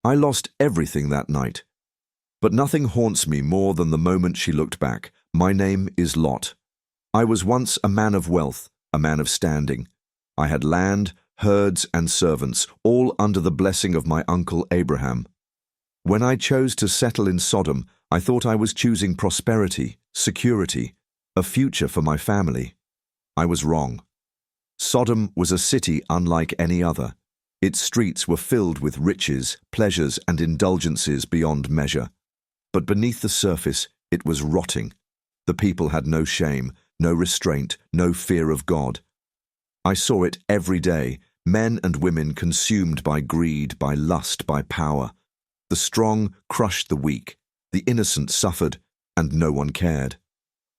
I lost everything that night. But nothing haunts me more than the moment she looked back. My name is Lot. I was once a man of wealth, a man of standing. I had land, herds, and servants, all under the blessing of my uncle Abraham. When I chose to settle in Sodom, I thought I was choosing prosperity, security, a future for my family. I was wrong. Sodom was a city unlike any other. Its streets were filled with riches, pleasures, and indulgences beyond measure. But beneath the surface, it was rotting. The people had no shame, no restraint, no fear of God. I saw it every day, men and women consumed by greed, by lust, by power. The strong crushed the weak, the innocent suffered, and no one cared.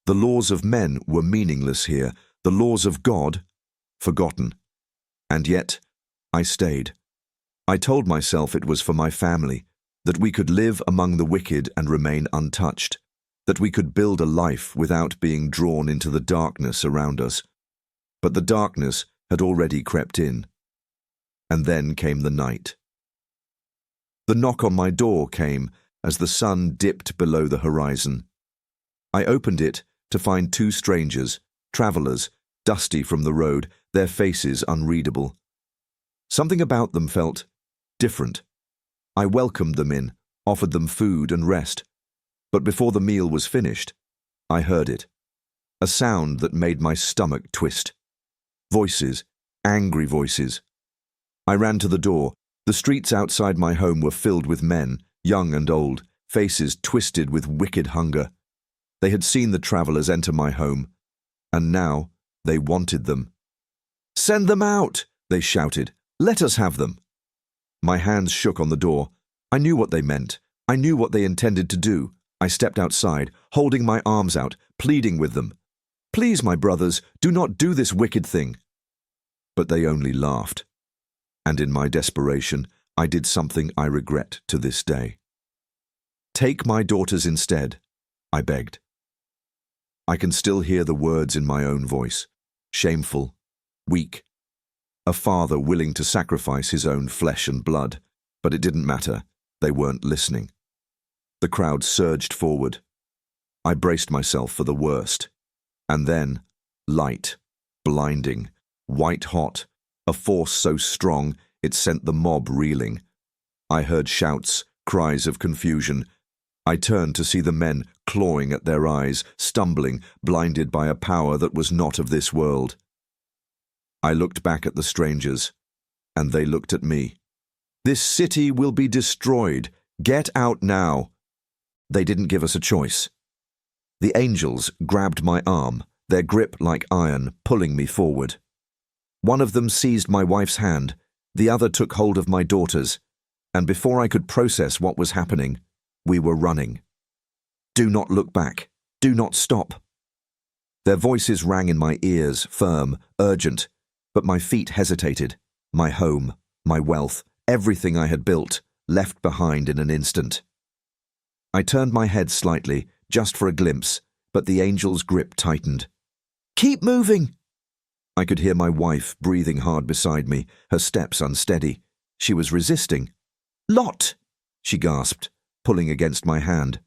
The laws of men were meaningless here, the laws of God, forgotten. And yet, I stayed. I told myself it was for my family, that we could live among the wicked and remain untouched, that we could build a life without being drawn into the darkness around us. But the darkness had already crept in. And then came the night. The knock on my door came as the sun dipped below the horizon. I opened it to find two strangers, travelers, dusty from the road, their faces unreadable. Something about them felt different. I welcomed them in, offered them food and rest. But before the meal was finished, I heard it. A sound that made my stomach twist. Voices, angry voices. I ran to the door. The streets outside my home were filled with men, young and old, faces twisted with wicked hunger. They had seen the travelers enter my home, and now they wanted them. "Send them out!" they shouted. "Let us have them." My hands shook on the door. I knew what they meant. I knew what they intended to do. I stepped outside, holding my arms out, pleading with them. "Please, my brothers, do not do this wicked thing." But they only laughed. And in my desperation, I did something I regret to this day. "Take my daughters instead," I begged. I can still hear the words in my own voice. Shameful, weak. A father willing to sacrifice his own flesh and blood. But it didn't matter. They weren't listening. The crowd surged forward. I braced myself for the worst. And then, light, blinding, white-hot, a force so strong it sent the mob reeling. I heard shouts, cries of confusion. I turned to see the men clawing at their eyes, stumbling, blinded by a power that was not of this world. I looked back at the strangers, and they looked at me. "This city will be destroyed. Get out now." They didn't give us a choice. The angels grabbed my arm, their grip like iron, pulling me forward. One of them seized my wife's hand, the other took hold of my daughter's, and before I could process what was happening, we were running. "Do not look back. Do not stop." Their voices rang in my ears, firm, urgent, but my feet hesitated. My home, my wealth, everything I had built, left behind in an instant. I turned my head slightly, just for a glimpse, but the angel's grip tightened. "Keep moving!" I could hear my wife breathing hard beside me, her steps unsteady. She was resisting. "Lot!" she gasped, pulling against my hand.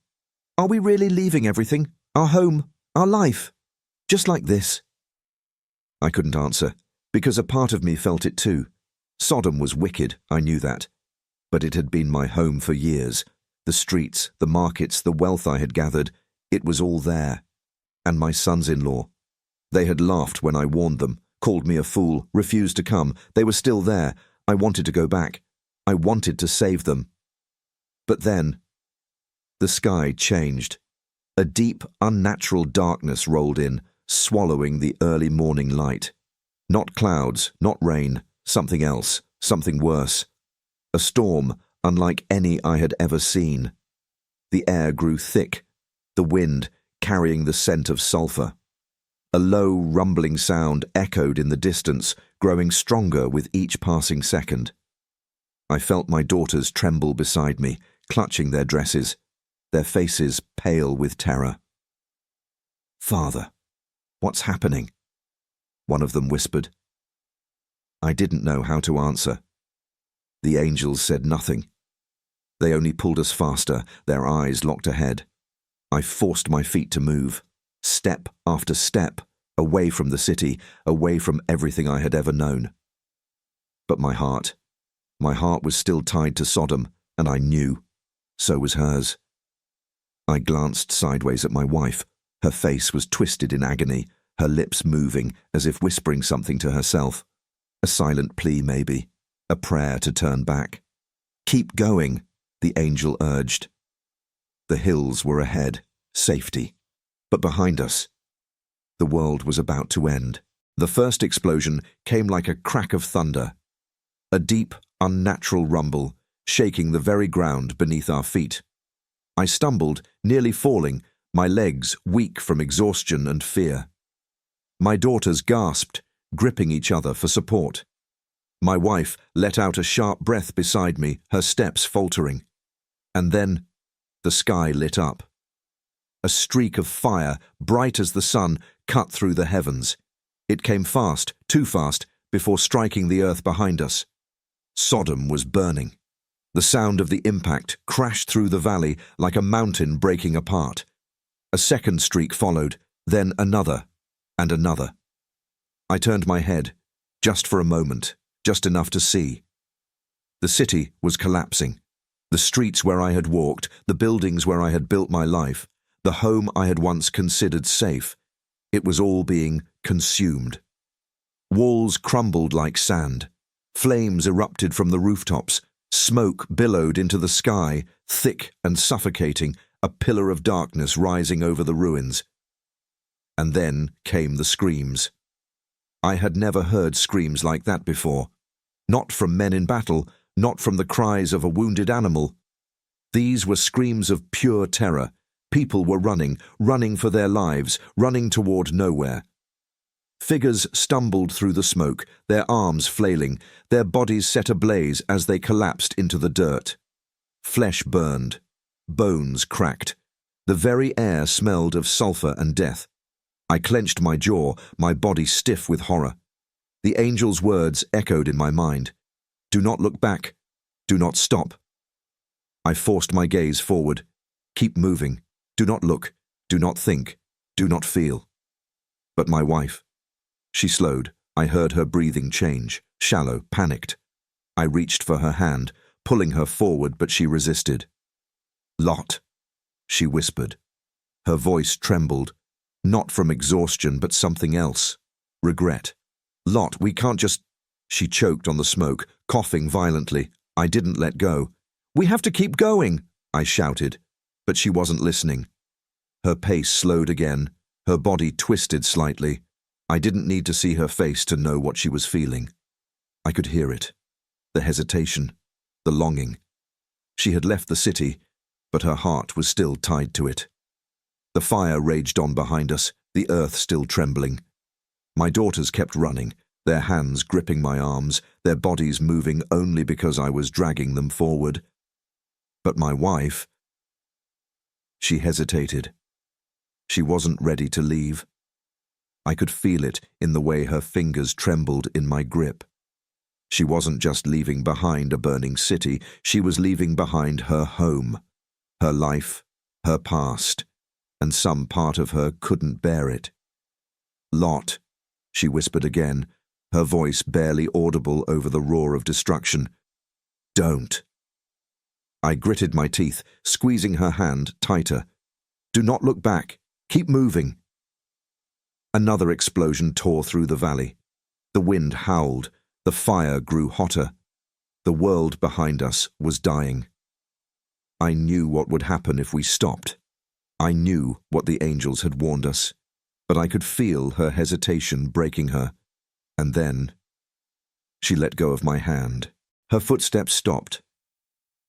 "Are we really leaving everything? Our home, our life? Just like this?" I couldn't answer, because a part of me felt it too. Sodom was wicked, I knew that. But it had been my home for years. The streets, the markets, the wealth I had gathered, it was all there. And my sons-in-law. They had laughed when I warned them, called me a fool, refused to come. They were still there. I wanted to go back. I wanted to save them. But then, the sky changed. A deep, unnatural darkness rolled in, swallowing the early morning light. Not clouds, not rain, something else, something worse. A storm unlike any I had ever seen. The air grew thick, the wind carrying the scent of sulphur. A low, rumbling sound echoed in the distance, growing stronger with each passing second. I felt my daughters tremble beside me, clutching their dresses, their faces pale with terror. "Father, what's happening?" one of them whispered. I didn't know how to answer. The angels said nothing. They only pulled us faster, their eyes locked ahead. I forced my feet to move, step after step, away from the city, away from everything I had ever known. But my heart was still tied to Sodom, and I knew. So was hers. I glanced sideways at my wife. Her face was twisted in agony, her lips moving as if whispering something to herself. A silent plea, maybe. A prayer to turn back. "Keep going," the angel urged. The hills were ahead, safety. But behind us, the world was about to end. The first explosion came like a crack of thunder. A deep, unnatural rumble, shaking the very ground beneath our feet. I stumbled, nearly falling, my legs weak from exhaustion and fear. My daughters gasped, gripping each other for support. My wife let out a sharp breath beside me, her steps faltering. And then the sky lit up. A streak of fire, bright as the sun, cut through the heavens. It came fast, too fast, before striking the earth behind us. Sodom was burning. The sound of the impact crashed through the valley like a mountain breaking apart. A second streak followed, then another, and another. I turned my head, just for a moment, just enough to see. The city was collapsing. The streets where I had walked, the buildings where I had built my life, the home I had once considered safe, it was all being consumed. Walls crumbled like sand. Flames erupted from the rooftops. Smoke billowed into the sky, thick and suffocating, a pillar of darkness rising over the ruins. And then came the screams. I had never heard screams like that before. Not from men in battle, not from the cries of a wounded animal. These were screams of pure terror. People were running for their lives, running toward nowhere. Figures stumbled through the smoke, their arms flailing, their bodies set ablaze as they collapsed into the dirt. Flesh burned, bones cracked. The very air smelled of sulfur and death. I clenched my jaw, my body stiff with horror. The angel's words echoed in my mind. "Do not look back. Do not stop." I forced my gaze forward. "Keep moving. Do not look. Do not think. Do not feel." But my wife, she slowed. I heard her breathing change, shallow, panicked. I reached for her hand, pulling her forward, but she resisted. "Lot," she whispered. Her voice trembled, not from exhaustion, but something else. Regret. "Lot, we can't just—" She choked on the smoke, coughing violently. I didn't let go. "We have to keep going," I shouted, but she wasn't listening. Her pace slowed again, her body twisted slightly. I didn't need to see her face to know what she was feeling. I could hear it. The hesitation, the longing. She had left the city, but her heart was still tied to it. The fire raged on behind us, the earth still trembling. My daughters kept running, their hands gripping my arms, their bodies moving only because I was dragging them forward. But my wife, she hesitated. She wasn't ready to leave. I could feel it in the way her fingers trembled in my grip. She wasn't just leaving behind a burning city, she was leaving behind her home, her life, her past, and some part of her couldn't bear it. "Lot," she whispered again, her voice barely audible over the roar of destruction. "Don't." I gritted my teeth, squeezing her hand tighter. "Do not look back. Keep moving." Another explosion tore through the valley. The wind howled. The fire grew hotter. The world behind us was dying. I knew what would happen if we stopped. I knew what the angels had warned us, but I could feel her hesitation breaking her. And then she let go of my hand. Her footsteps stopped.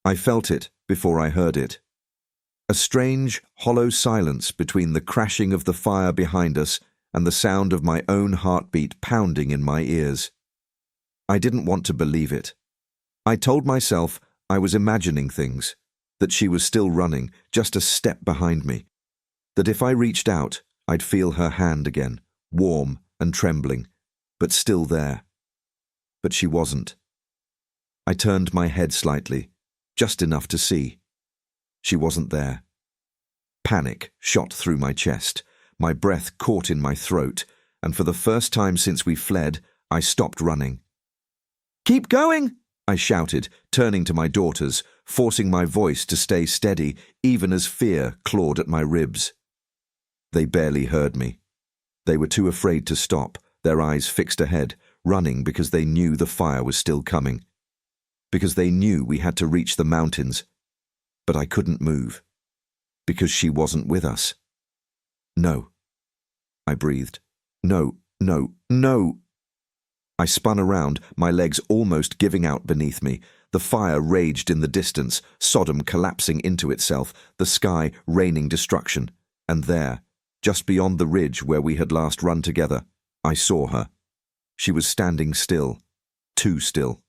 I felt it before I heard it. A strange, hollow silence between the crashing of the fire behind us and the sound of my own heartbeat pounding in my ears. I didn't want to believe it. I told myself I was imagining things, that she was still running, just a step behind me, that if I reached out, I'd feel her hand again, warm and trembling, but still there. But she wasn't. I turned my head slightly. just enough to see. She wasn't there. Panic shot through my chest. My breath caught in my throat, and for the first time since we fled, I stopped running. "Keep going!" I shouted, turning to my daughters, forcing my voice to stay steady, even as fear clawed at my ribs. They barely heard me. They were too afraid to stop, their eyes fixed ahead, running because they knew the fire was still coming. Because they knew we had to reach the mountains. But I couldn't move. Because she wasn't with us. "No," I breathed. "No, no, no." I spun around, my legs almost giving out beneath me. The fire raged in the distance, Sodom collapsing into itself, the sky raining destruction. And there, just beyond the ridge where we had last run together, I saw her. She was standing still, too still.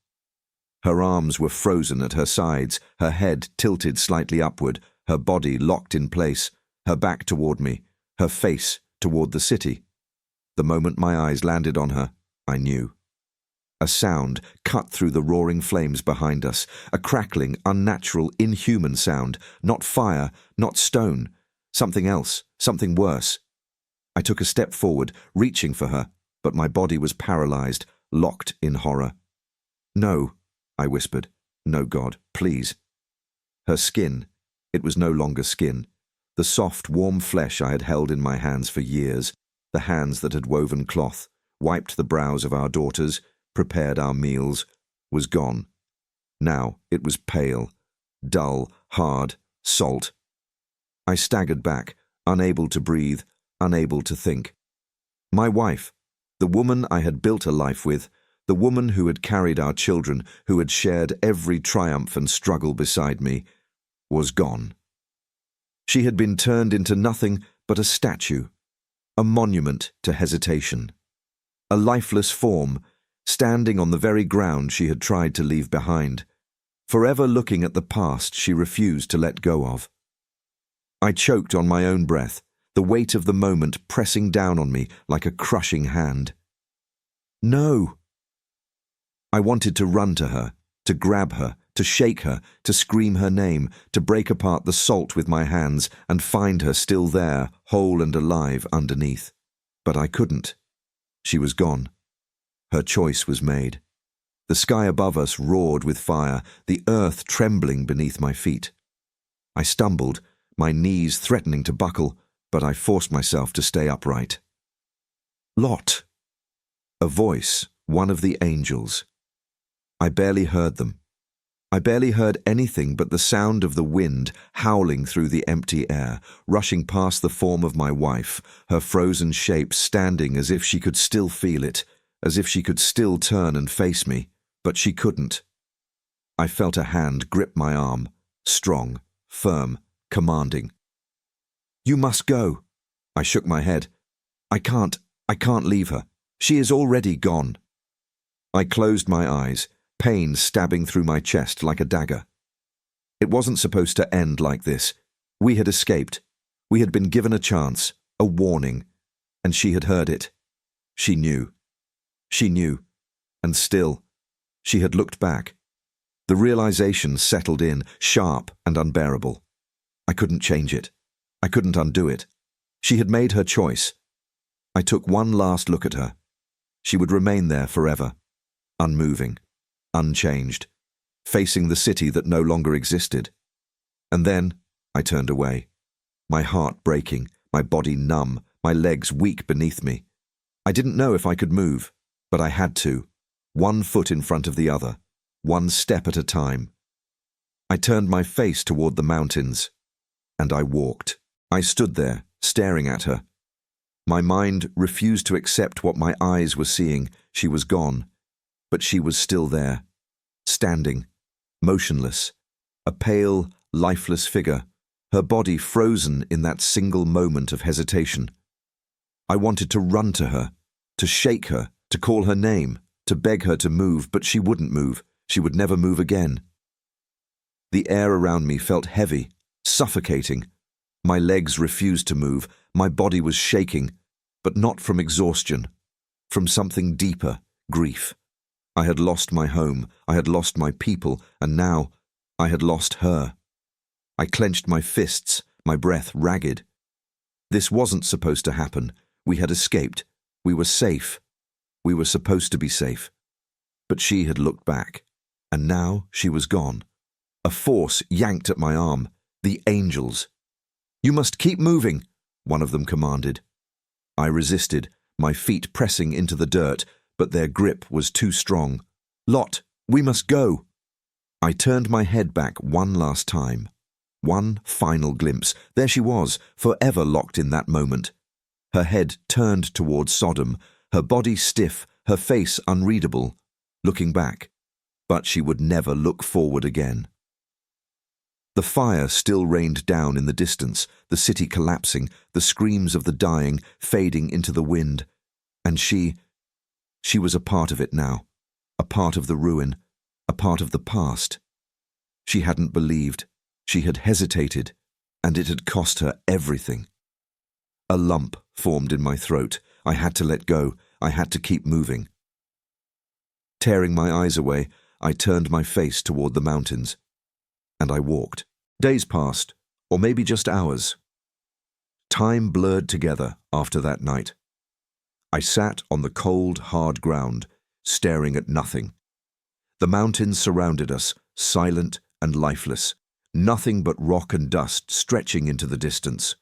Her arms were frozen at her sides, her head tilted slightly upward, her body locked in place, her back toward me, her face toward the city. The moment my eyes landed on her, I knew. A sound cut through the roaring flames behind us, a crackling, unnatural, inhuman sound, not fire, not stone, something else, something worse. I took a step forward, reaching for her, but my body was paralyzed, locked in horror. "No," I whispered. "No, God, please." Her skin, it was no longer skin. The soft, warm flesh I had held in my hands for years, the hands that had woven cloth, wiped the brows of our daughters, prepared our meals, was gone. Now it was pale, dull, hard, salt. I staggered back, unable to breathe, unable to think. My wife, the woman I had built a life with, the woman who had carried our children, who had shared every triumph and struggle beside me, was gone. She had been turned into nothing but a statue, a monument to hesitation, a lifeless form, standing on the very ground she had tried to leave behind, forever looking at the past she refused to let go of. I choked on my own breath, the weight of the moment pressing down on me like a crushing hand. "No!" I wanted to run to her, to grab her, to shake her, to scream her name, to break apart the salt with my hands and find her still there, whole and alive underneath. But I couldn't. She was gone. Her choice was made. The sky above us roared with fire, the earth trembling beneath my feet. I stumbled, my knees threatening to buckle, but I forced myself to stay upright. "Lot!" A voice, one of the angels. I barely heard them. I barely heard anything but the sound of the wind howling through the empty air, rushing past the form of my wife, her frozen shape standing as if she could still feel it, as if she could still turn and face me, but she couldn't. I felt a hand grip my arm, strong, firm, commanding. "You must go." I shook my head. I can't leave her. She is already gone." I closed my eyes, pain stabbing through my chest like a dagger. It wasn't supposed to end like this. We had escaped. We had been given a chance, a warning, and she had heard it. She knew. She knew. And still, she had looked back. The realization settled in, sharp and unbearable. I couldn't change it. I couldn't undo it. She had made her choice. I took one last look at her. She would remain there forever, unmoving, unchanged, facing the city that no longer existed. And then I turned away, my heart breaking, my body numb, my legs weak beneath me. I didn't know if I could move, but I had to, one foot in front of the other, one step at a time. I turned my face toward the mountains, and I walked. I stood there, staring at her. My mind refused to accept what my eyes were seeing. She was gone, but she was still there, standing, motionless, a pale, lifeless figure, her body frozen in that single moment of hesitation. I wanted to run to her, to shake her, to call her name, to beg her to move, but she wouldn't move. She would never move again. The air around me felt heavy, suffocating. My legs refused to move. My body was shaking, but not from exhaustion, from something deeper, grief. I had lost my home, I had lost my people, and now I had lost her. I clenched my fists, my breath ragged. This wasn't supposed to happen. We had escaped. We were safe. We were supposed to be safe. But she had looked back, and now she was gone. A force yanked at my arm. The angels. "You must keep moving," one of them commanded. I resisted, my feet pressing into the dirt, but their grip was too strong. "Lot, we must go." I turned my head back one last time. One final glimpse. There she was, forever locked in that moment. Her head turned towards Sodom, her body stiff, her face unreadable, looking back. But she would never look forward again. The fire still rained down in the distance, the city collapsing, the screams of the dying fading into the wind. And she was a part of it now, a part of the ruin, a part of the past. She hadn't believed, she had hesitated, and it had cost her everything. A lump formed in my throat. I had to let go, I had to keep moving. Tearing my eyes away, I turned my face toward the mountains. And I walked. Days passed, or maybe just hours. Time blurred together after that night. I sat on the cold, hard ground, staring at nothing. The mountains surrounded us, silent and lifeless, nothing but rock and dust stretching into the distance.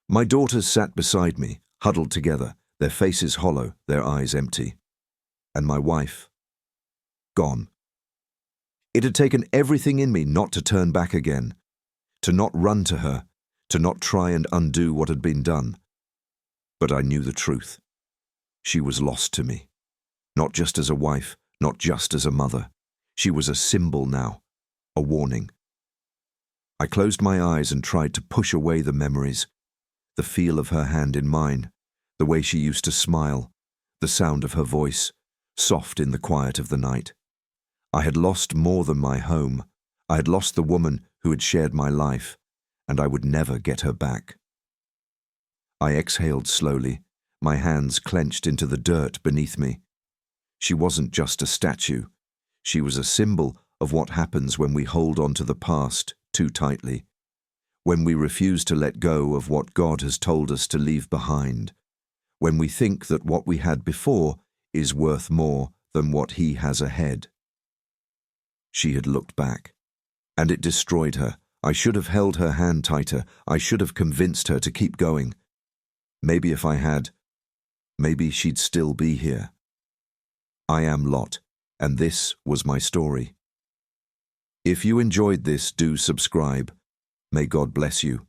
My daughters sat beside me, huddled together, their faces hollow, their eyes empty. And my wife, gone. It had taken everything in me not to turn back again, to not run to her, to not try and undo what had been done. But I knew the truth. She was lost to me. Not just as a wife, not just as a mother. She was a symbol now, a warning. I closed my eyes and tried to push away the memories, the feel of her hand in mine, the way she used to smile, the sound of her voice, soft in the quiet of the night. I had lost more than my home. I had lost the woman who had shared my life, and I would never get her back. I exhaled slowly, my hands clenched into the dirt beneath me. She wasn't just a statue. She was a symbol of what happens when we hold on to the past too tightly, when we refuse to let go of what God has told us to leave behind, when we think that what we had before is worth more than what He has ahead. She had looked back, and it destroyed her. I should have held her hand tighter. I should have convinced her to keep going. Maybe if I had, maybe she'd still be here. I am Lot, and this was my story. If you enjoyed this, do subscribe. May God bless you.